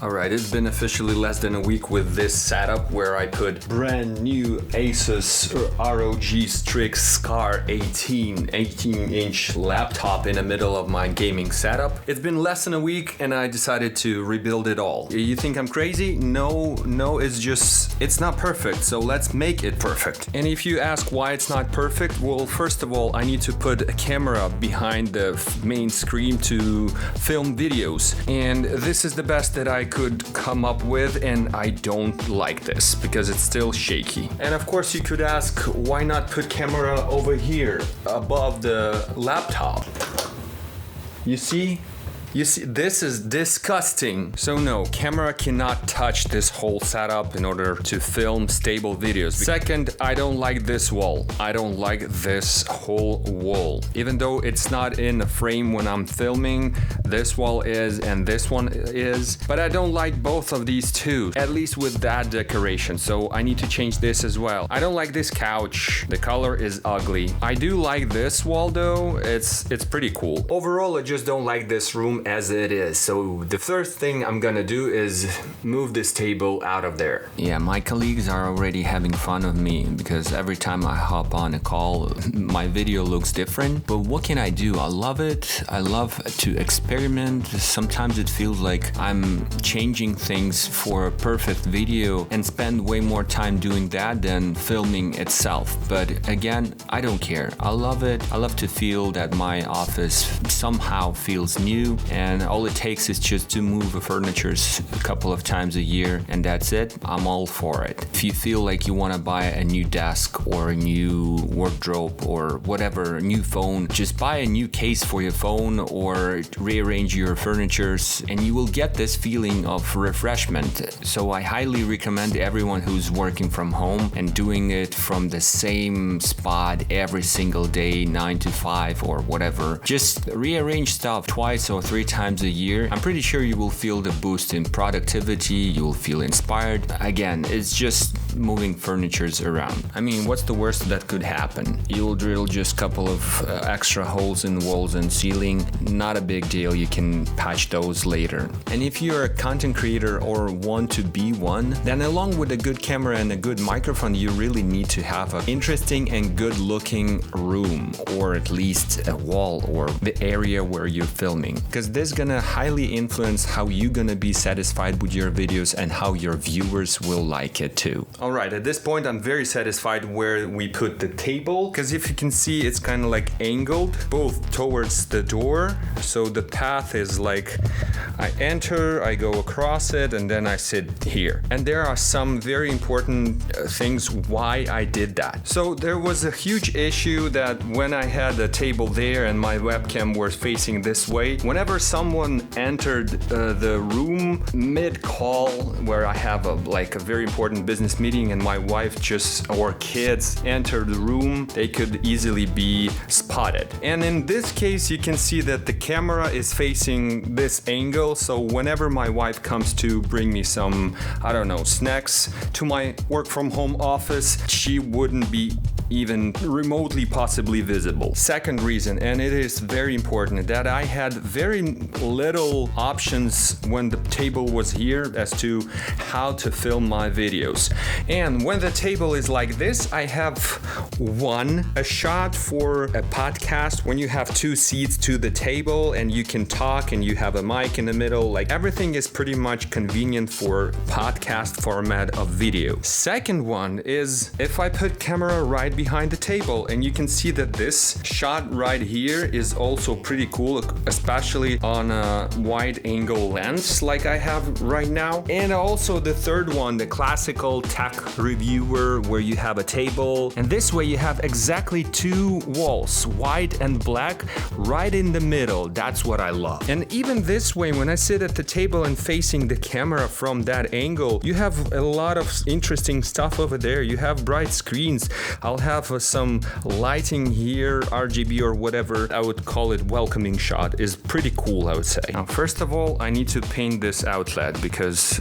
Alright, it's been officially less than a week with this setup where I put brand new ASUS ROG Strix Scar 18-inch laptop in the middle of my gaming setup. It's been less than a week and I decided to rebuild it all. You think I'm crazy? No, it's not perfect, so let's make it perfect. And if you ask why it's not perfect, well, first of all, I need to put a camera behind the main screen to film videos. And this is the best that I could come up with, and I don't like this because it's still shaky. And of course you could ask, why not put camera over here above the laptop? You see, this is disgusting. So no, camera cannot touch this whole setup in order to film stable videos. Second, I don't like this wall. I don't like this whole wall. Even though it's not in the frame when I'm filming, this wall is and this one is. But I don't like both of these two, at least with that decoration. So I need to change this as well. I don't like this couch. The color is ugly. I do like this wall though. It's pretty cool. Overall, I just don't like this room as it is. So the first thing I'm gonna do is move this table out of there. Yeah, my colleagues are already having fun of me because every time I hop on a call, my video looks different. But what can I do? I love it. I love to experiment. Sometimes it feels like I'm changing things for a perfect video and spend way more time doing that than filming itself. But again, I don't care. I love it. I love to feel that my office somehow feels new. And all it takes is just to move the furniture a couple of times a year, and that's it. I'm all for it. If you feel like you want to buy a new desk or a new wardrobe or whatever, a new phone, just buy a new case for your phone or rearrange your furniture, and you will get this feeling of refreshment. So I highly recommend everyone who's working from home and doing it from the same spot every single day, 9 to 5 or whatever. Just rearrange stuff twice or 3 times a year. I'm pretty sure you will feel the boost in productivity, you will feel inspired. Again, it's just moving furnitures around. I mean, what's the worst that could happen? You'll drill just a couple of extra holes in walls and ceiling. Not a big deal, you can patch those later. And if you're a content creator or want to be one, then along with a good camera and a good microphone, you really need to have an interesting and good looking room, or at least a wall or the area where you're filming. Because this is gonna highly influence how you're gonna be satisfied with your videos and how your viewers will like it too. Alright, at this point I'm very satisfied where we put the table, because if you can see, it's kind of like angled both towards the door. So the path is like, I enter, I go across it, and then I sit here. And there are some very important things why I did that. So there was a huge issue that when I had the table there and my webcam was facing this way, whenever someone entered the room mid-call where I have a very important business meeting and my wife or kids enter the room, they could easily be spotted. And in this case, you can see that the camera is facing this angle, so whenever my wife comes to bring me some, I don't know, snacks to my work from home office, she wouldn't be even remotely possibly visible. Second reason, and it is very important, that I had very little options when the table was here as to how to film my videos. And when the table is like this, I have a shot for a podcast when you have 2 seats to the table and you can talk and you have a mic in the middle. Like, everything is pretty much convenient for podcast format of video. Second one is if I put camera right behind the table, and you can see that this shot right here is also pretty cool, especially on a wide angle lens like I have right now. And also the third one, the classical tech reviewer, where you have a table, and this way you have exactly 2 walls, white and black, right in the middle. That's what I love. And even this way, when I sit at the table and facing the camera from that angle, you have a lot of interesting stuff over there. You have bright screens. I'll have some lighting here, RGB or whatever. I would call it welcoming shot. Is pretty cool, I would say. Now, first of all, I need to paint this this outlet because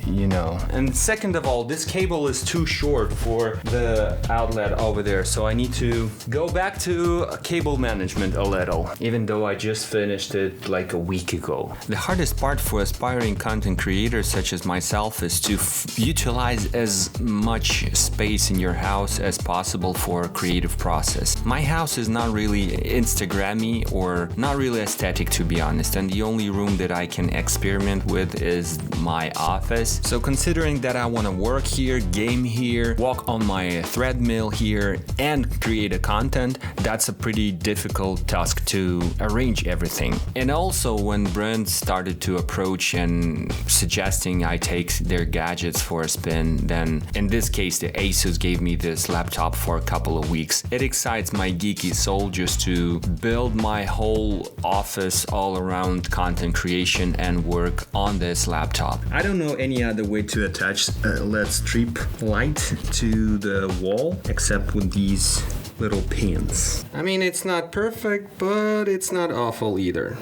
you know. And second of all, this cable is too short for the outlet over there, so I need to go back to cable management a little, even though I just finished it like a week ago. The hardest part for aspiring content creators such as myself is to utilize as much space in your house as possible for a creative process. My house is not really Instagrammy or not really aesthetic, to be honest, and the only room that I can experiment with is my office. So considering that I want to work here, game here, walk on my treadmill here and create a content, that's a pretty difficult task to arrange everything. And also when brands started to approach and suggesting I take their gadgets for a spin, then in this case the ASUS gave me this laptop for a couple of weeks. It excites my geeky soul just to build my whole office all around content creation and work on this laptop. I don't know any other way to attach a LED strip light to the wall except with these little pins. I mean, it's not perfect, but it's not awful either.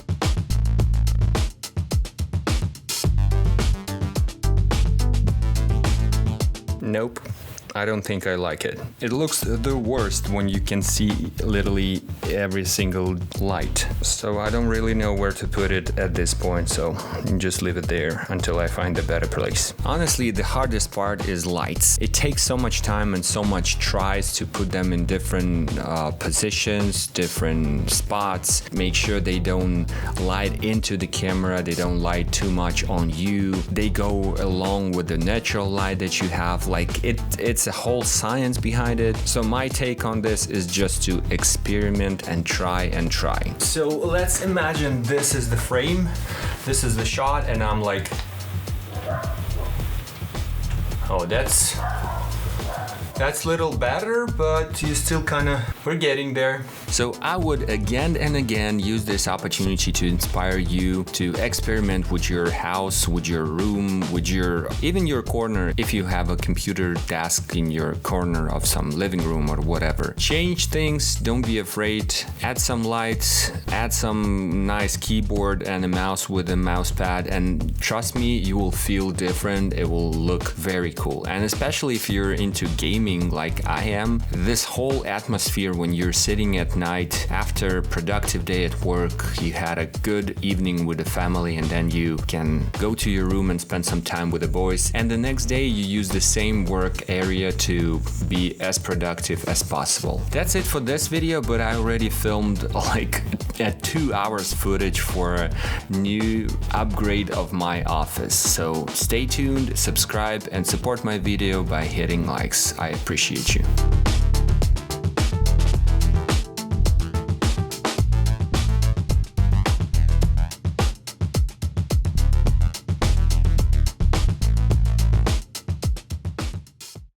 Nope. I don't think I like it. It looks the worst when you can see literally every single light. So I don't really know where to put it at this point, so just leave it there until I find a better place. Honestly, the hardest part is lights. It takes so much time and so much tries to put them in different positions, different spots. Make sure they don't light into the camera, they don't light too much on you. They go along with the natural light that you have. Like it's a whole science behind it. So my take on this is just to experiment and try and try. So let's imagine this is the frame, this is the shot, and I'm like, oh, that's a little better, but you still we're getting there. So I would again and again use this opportunity to inspire you to experiment with your house, with your room, with even your corner. If you have a computer desk in your corner of some living room or whatever, change things, don't be afraid, add some lights, add some nice keyboard and a mouse with a mouse pad, and trust me, you will feel different. It will look very cool. And especially if you're into gaming like I am, this whole atmosphere when you're sitting at night after a productive day at work, you had a good evening with the family, and then you can go to your room and spend some time with the boys, and the next day you use the same work area to be as productive as possible. That's it for this video, but I already filmed like a 2 hours footage for a new upgrade of my office. So stay tuned, subscribe and support my video by hitting likes. I appreciate you.